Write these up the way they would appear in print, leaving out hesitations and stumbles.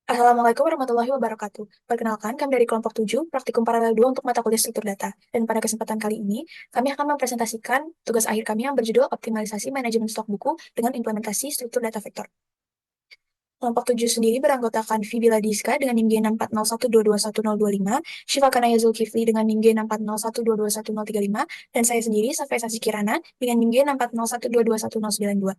Assalamualaikum warahmatullahi wabarakatuh. Perkenalkan, kami dari kelompok 7, praktikum paralel 2 untuk mata kuliah struktur data. Dan pada kesempatan kali ini, kami akan mempresentasikan tugas akhir kami yang berjudul Optimalisasi Manajemen Stok Buku dengan Implementasi Struktur Data Vektor. Kelompok 7 sendiri beranggotakan Fibila Diska dengan NIM G6401221025, Syifa Kanaya Zulkifli dengan NIM G6401221035, dan saya sendiri, Safai Sasi Kirana, dengan NIM G6401221092.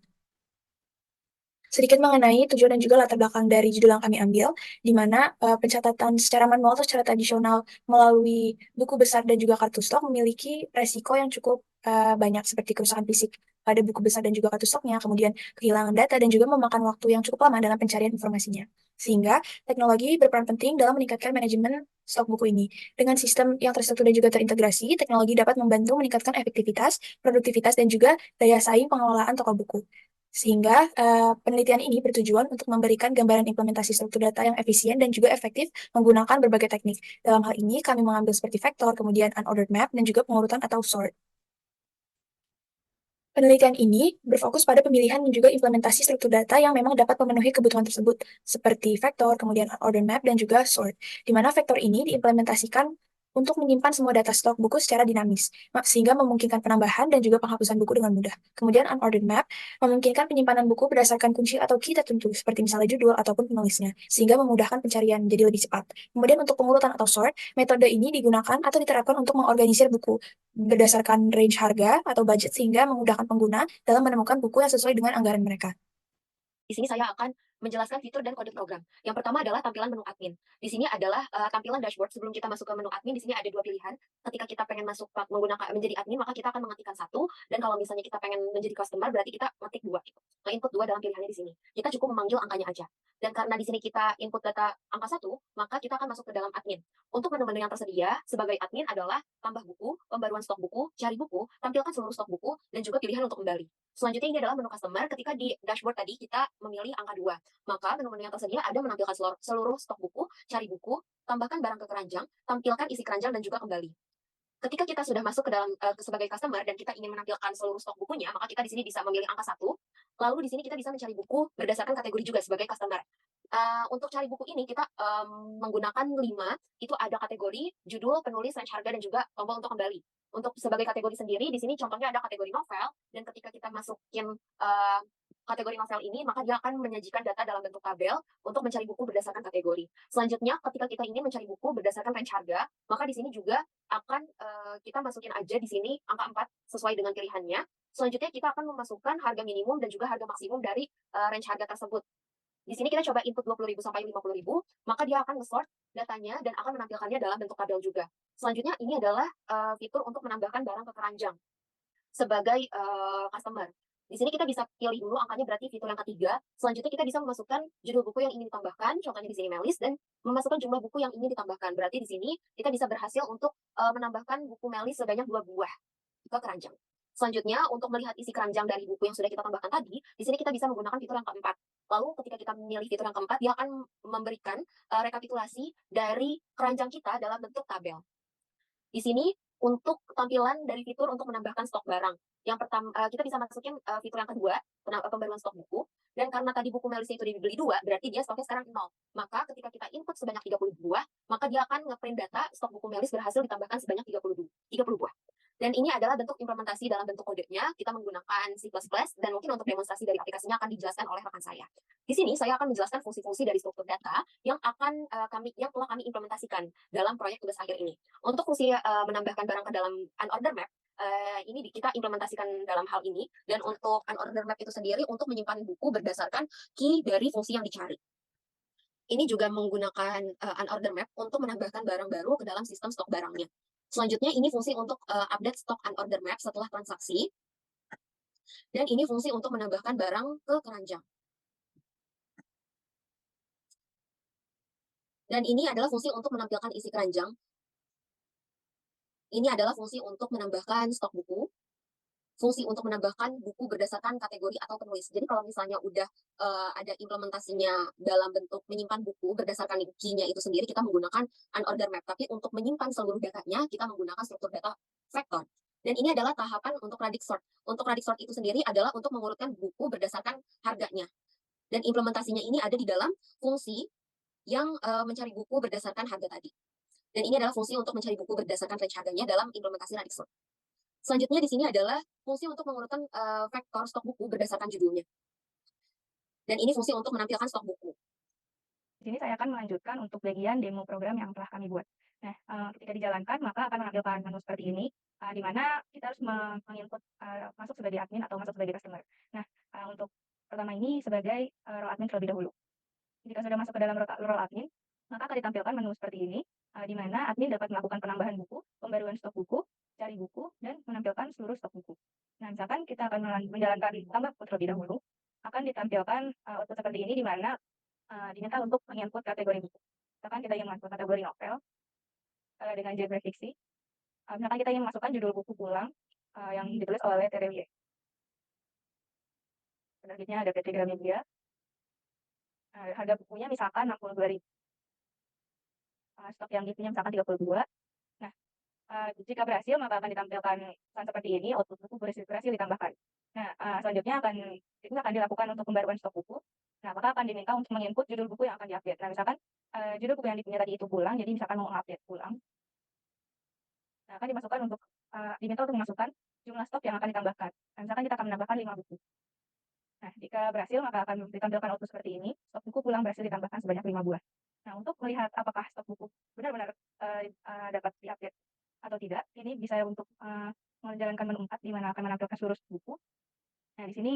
Sedikit mengenai tujuan dan juga latar belakang dari judul yang kami ambil, di mana pencatatan secara manual atau secara tradisional melalui buku besar dan juga kartu stok memiliki resiko yang cukup banyak seperti kerusakan fisik pada buku besar dan juga kartu stoknya, kemudian kehilangan data dan juga memakan waktu yang cukup lama dalam pencarian informasinya. Sehingga teknologi berperan penting dalam meningkatkan manajemen stok buku ini. Dengan sistem yang terstruktur dan juga terintegrasi, teknologi dapat membantu meningkatkan efektivitas, produktivitas, dan juga daya saing pengelolaan toko buku. Sehingga penelitian ini bertujuan untuk memberikan gambaran implementasi struktur data yang efisien dan juga efektif menggunakan berbagai teknik. Dalam hal ini, kami mengambil seperti vektor, kemudian unordered map, dan juga pengurutan atau sort. Penelitian ini berfokus pada pemilihan dan juga implementasi struktur data yang memang dapat memenuhi kebutuhan tersebut, seperti vektor, kemudian unordered map, dan juga sort, di mana vektor ini diimplementasikan untuk menyimpan semua data stok buku secara dinamis, sehingga memungkinkan penambahan dan juga penghapusan buku dengan mudah. Kemudian unordered map memungkinkan penyimpanan buku berdasarkan kunci atau key tertentu, seperti misalnya judul ataupun penulisnya, sehingga memudahkan pencarian jadi lebih cepat. Kemudian untuk pengurutan atau sort, metode ini digunakan atau diterapkan untuk mengorganisir buku berdasarkan range harga atau budget sehingga memudahkan pengguna dalam menemukan buku yang sesuai dengan anggaran mereka. Di sini saya akan menjelaskan fitur dan kode program. Yang pertama adalah tampilan menu admin. Di sini adalah tampilan dashboard. Sebelum kita masuk ke menu admin, di sini ada dua pilihan. Ketika kita pengen masuk menggunakan menjadi admin, maka kita akan mengetikkan satu. Dan kalau misalnya kita pengen menjadi customer, berarti kita ngetik dua. Nge-input dua dalam pilihannya di sini. Kita cukup memanggil angkanya aja. Dan karena di sini kita input data angka satu, maka kita akan masuk ke dalam admin. Untuk menu-menu yang tersedia sebagai admin adalah tambah buku, pembaruan stok buku, cari buku, tampilkan seluruh stok buku, dan juga pilihan untuk kembali. Selanjutnya ini adalah menu customer. Ketika di dashboard tadi kita memilih angka 2, maka menu-menu yang tersedia ada menampilkan seluruh stok buku, cari buku, tambahkan barang ke keranjang, tampilkan isi keranjang dan juga kembali. Ketika kita sudah masuk ke dalam sebagai customer dan kita ingin menampilkan seluruh stok bukunya, maka kita di sini bisa memilih angka satu. Lalu di sini kita bisa mencari buku berdasarkan kategori juga sebagai customer. Untuk cari buku ini kita menggunakan 5, itu ada kategori, judul, penulis, range harga, dan juga tombol untuk kembali. Untuk sebagai kategori sendiri, di sini contohnya ada kategori novel, dan ketika kita masukin kategori novel ini, maka dia akan menyajikan data dalam bentuk tabel untuk mencari buku berdasarkan kategori. Selanjutnya, ketika kita ingin mencari buku berdasarkan range harga, maka di sini juga akan kita masukin aja di sini angka 4 sesuai dengan pilihannya. Selanjutnya kita akan memasukkan harga minimum dan juga harga maksimum dari range harga tersebut. Di sini kita coba input 20.000 sampai 50.000, maka dia akan nge-sort datanya dan akan menampilkannya dalam bentuk tabel juga. Selanjutnya ini adalah fitur untuk menambahkan barang ke keranjang sebagai customer. Di sini kita bisa pilih dulu angkanya, berarti fitur yang ketiga. Selanjutnya kita bisa memasukkan judul buku yang ingin ditambahkan, contohnya di sini Melis, dan memasukkan jumlah buku yang ingin ditambahkan. Berarti di sini kita bisa berhasil untuk menambahkan buku Melis sebanyak 2 buah ke keranjang. Selanjutnya, untuk melihat isi keranjang dari buku yang sudah kita tambahkan tadi, di sini kita bisa menggunakan fitur yang keempat. Lalu ketika kita memilih fitur yang keempat, dia akan memberikan rekapitulasi dari keranjang kita dalam bentuk tabel. Di sini untuk tampilan dari fitur untuk menambahkan stok barang. Yang pertama, kita bisa masukin fitur yang kedua, pembaruan stok buku. Dan karena tadi buku Melisnya itu dibeli 2, berarti dia stoknya sekarang 0. Maka ketika kita input sebanyak 30 buah, maka dia akan ngeprint data stok buku Melis berhasil ditambahkan sebanyak 30 buah. Dan ini adalah bentuk implementasi dalam bentuk kodenya. Kita menggunakan C++, dan mungkin untuk demonstrasi dari aplikasinya akan dijelaskan oleh rekan saya. Di sini saya akan menjelaskan fungsi-fungsi dari struktur data yang yang telah kami implementasikan dalam proyek tugas akhir ini. Untuk fungsi menambahkan barang ke dalam unordered map, ini kita implementasikan dalam hal ini. Dan untuk unordered map itu sendiri untuk menyimpan buku berdasarkan key dari fungsi yang dicari. Ini juga menggunakan unordered map untuk menambahkan barang baru ke dalam sistem stok barangnya. Selanjutnya ini fungsi untuk update stok unordered map setelah transaksi. Dan ini fungsi untuk menambahkan barang ke keranjang. Dan ini adalah fungsi untuk menampilkan isi keranjang. Ini adalah fungsi untuk menambahkan stok buku. Fungsi untuk menambahkan buku berdasarkan kategori atau penulis. Jadi kalau misalnya udah ada implementasinya dalam bentuk menyimpan buku berdasarkan key-nya itu sendiri, kita menggunakan unordered map. Tapi untuk menyimpan seluruh datanya, kita menggunakan struktur data vektor. Dan ini adalah tahapan untuk radix sort. Untuk radix sort itu sendiri adalah untuk mengurutkan buku berdasarkan harganya. Dan implementasinya ini ada di dalam fungsi yang mencari buku berdasarkan harga tadi. Dan ini adalah fungsi untuk mencari buku berdasarkan range harganya dalam implementasi Radixsort. Selanjutnya di sini adalah fungsi untuk mengurutkan vektor stok buku berdasarkan judulnya. Dan ini fungsi untuk menampilkan stok buku. Di sini saya akan melanjutkan untuk bagian demo program yang telah kami buat. Nah, ketika dijalankan maka akan menampilkan menu seperti ini, di mana kita harus menginput masuk sebagai admin atau masuk sebagai customer. Nah, untuk pertama ini sebagai role admin terlebih dahulu. Jika sudah masuk ke dalam role admin, maka akan ditampilkan menu seperti ini, di mana admin dapat melakukan penambahan buku, pembaruan stok buku, cari buku, dan menampilkan seluruh stok buku. Nah, misalkan kita akan menjalankan tambah buku terlebih dahulu, akan ditampilkan output seperti ini, di mana diminta untuk menginput kategori buku. Misalkan kita ingin masuk kategori novel dengan genre fiksi, misalkan kita ingin masukkan judul buku pulang yang ditulis oleh Terelie. Penerbitnya ada PT Gramedia. Harga bukunya misalkan 62.000. Stok yang dipunya misalkan 32. Nah, jika berhasil maka akan ditampilkan pesan seperti ini, output buku berhasil ditambahkan. Nah, selanjutnya itu akan dilakukan untuk pembaruan stok buku. Nah, maka akan diminta untuk menginput judul buku yang akan diupdate. Nah, misalkan judul buku yang dipunya tadi itu pulang, jadi misalkan mau update pulang. Nah, akan dimasukkan untuk diminta untuk memasukkan jumlah stok yang akan ditambahkan. Nah, misalkan kita akan menambahkan 5 buku. Nah, jika berhasil maka akan ditampilkan output seperti ini, stok buku pulang berhasil ditambahkan sebanyak 5 buah. Nah, untuk melihat apakah stok buku benar-benar dapat diupdate atau tidak, ini bisa untuk menjalankan menu 4 di mana akan menampilkan seluruh buku. Nah, di sini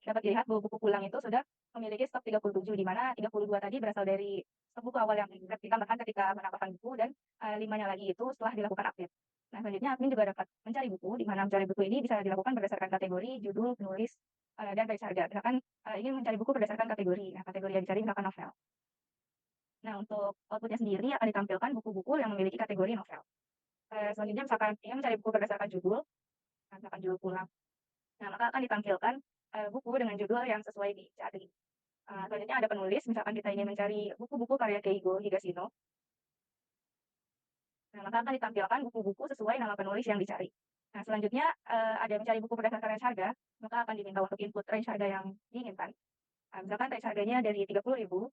dapat dilihat bahwa buku pulang itu sudah memiliki stok 37, di mana 32 tadi berasal dari stok buku awal yang ditambahkan ketika menambahkan buku, dan 5-nya lagi itu setelah dilakukan update. Nah, selanjutnya admin juga dapat mencari buku, di mana mencari buku ini bisa dilakukan berdasarkan kategori, judul, penulis, dan range harga. Misalkan ingin mencari buku berdasarkan kategori. Nah, kategori yang dicari misalkan novel. Nah, untuk outputnya sendiri akan ditampilkan buku-buku yang memiliki kategori novel. Selanjutnya misalkan ingin mencari buku berdasarkan judul, misalkan judul pulang. Nah, maka akan ditampilkan buku dengan judul yang sesuai dicari. Selanjutnya ada penulis, misalkan kita ingin mencari buku-buku karya Keigo Higashino. Nah, maka akan ditampilkan buku-buku sesuai nama penulis yang dicari. Nah, selanjutnya ada mencari buku berdasarkan range harga, maka akan diminta untuk input range harga yang diinginkan. Misalkan range harganya dari 30.000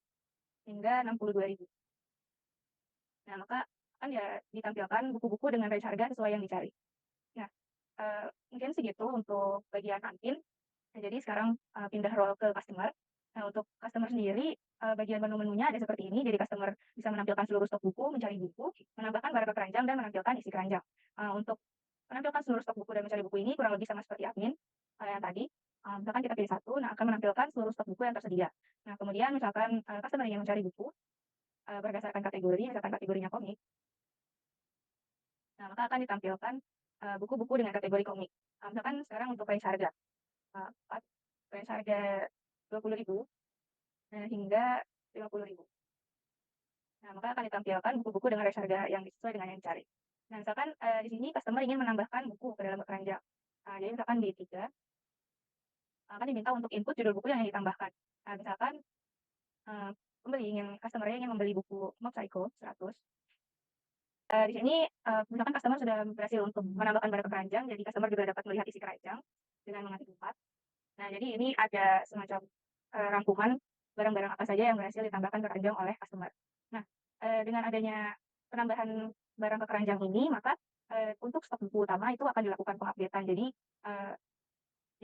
hingga 62.000. Nah, maka akan ditampilkan buku-buku dengan range harga sesuai yang dicari. Nah, mungkin segitu untuk bagian admin. Nah, jadi sekarang pindah role ke customer. Nah, untuk customer sendiri, bagian menu-menunya ada seperti ini. Jadi customer bisa menampilkan seluruh stok buku, mencari buku, menambahkan barang ke keranjang, dan menampilkan isi keranjang. Untuk menampilkan seluruh stok buku dan mencari buku ini kurang lebih sama seperti admin yang tadi. Misalkan kita pilih satu, nah akan menampilkan seluruh stok buku yang tersedia. Nah, kemudian misalkan customer ingin mencari buku berdasarkan kategori, misalkan kategorinya komik. Nah, maka akan ditampilkan buku-buku dengan kategori komik. Misalkan sekarang untuk range harga. Range harga 20.000 hingga 50.000. Nah, maka akan ditampilkan buku-buku dengan range harga yang sesuai dengan yang dicari. Nah, misalkan di sini customer ingin menambahkan buku ke dalam keranjang. Jadi misalkan di 3, akan diminta untuk input judul buku yang ditambahkan. Nah, misalkan customer ingin membeli buku Mob Psycho 100. Di sini misalkan customer sudah berhasil untuk menambahkan barang ke keranjang, jadi customer juga dapat melihat isi keranjang dengan mengetik 4. Nah, jadi ini ada semacam rangkuman barang-barang apa saja yang berhasil ditambahkan ke keranjang oleh customer. Nah, dengan adanya penambahan barang ke keranjang ini, maka untuk stok buku utama itu akan dilakukan pengupdatean. Jadi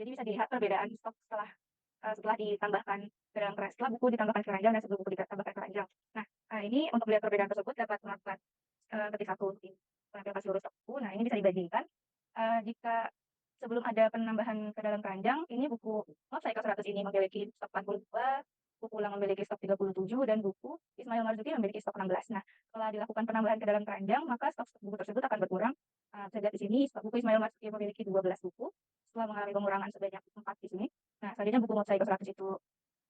bisa dilihat perbedaan stok setelah ditambahkan ke dalam setelah buku ditambahkan ke keranjang dan sebelum buku ditambahkan ke keranjang. Nah, ini untuk melihat perbedaan tersebut dapat melakukan ketik satu untuk menampilkan seluruh stok buku. Nah, ini bisa dibandingkan jika sebelum ada penambahan ke dalam keranjang, ini buku Mob Psycho 100 ini memiliki stok 42, buku ulang memiliki stok 37, dan buku Ismail Marzuki memiliki stok 16. Nah, setelah dilakukan penambahan ke dalam keranjang, maka stok buku tersebut akan berkurang. Bisa lihat di sini, stok buku Ismail Marzuki memiliki 12 buku setelah mengalami pengurangan sebanyak 4 di sini. Nah, selanjutnya buku Mob Psycho 100 itu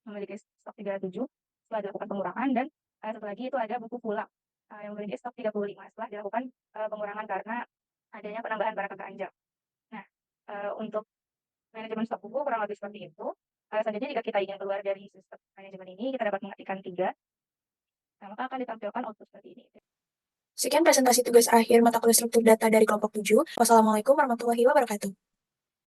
memiliki stok 37 setelah dilakukan pengurangan, dan satu lagi itu ada buku pulang yang memiliki stok 35 setelah dilakukan pengurangan karena adanya penambahan barang ke keranjang. Nah, untuk manajemen stok buku kurang lebih seperti itu. Selanjutnya jika kita ingin keluar dari sistem manajemen ini, kita dapat mengetikkan 3. Nah, maka akan ditampilkan output seperti ini. Sekian presentasi tugas akhir mata kuliah struktur data dari kelompok 7. Wassalamualaikum warahmatullahi wabarakatuh.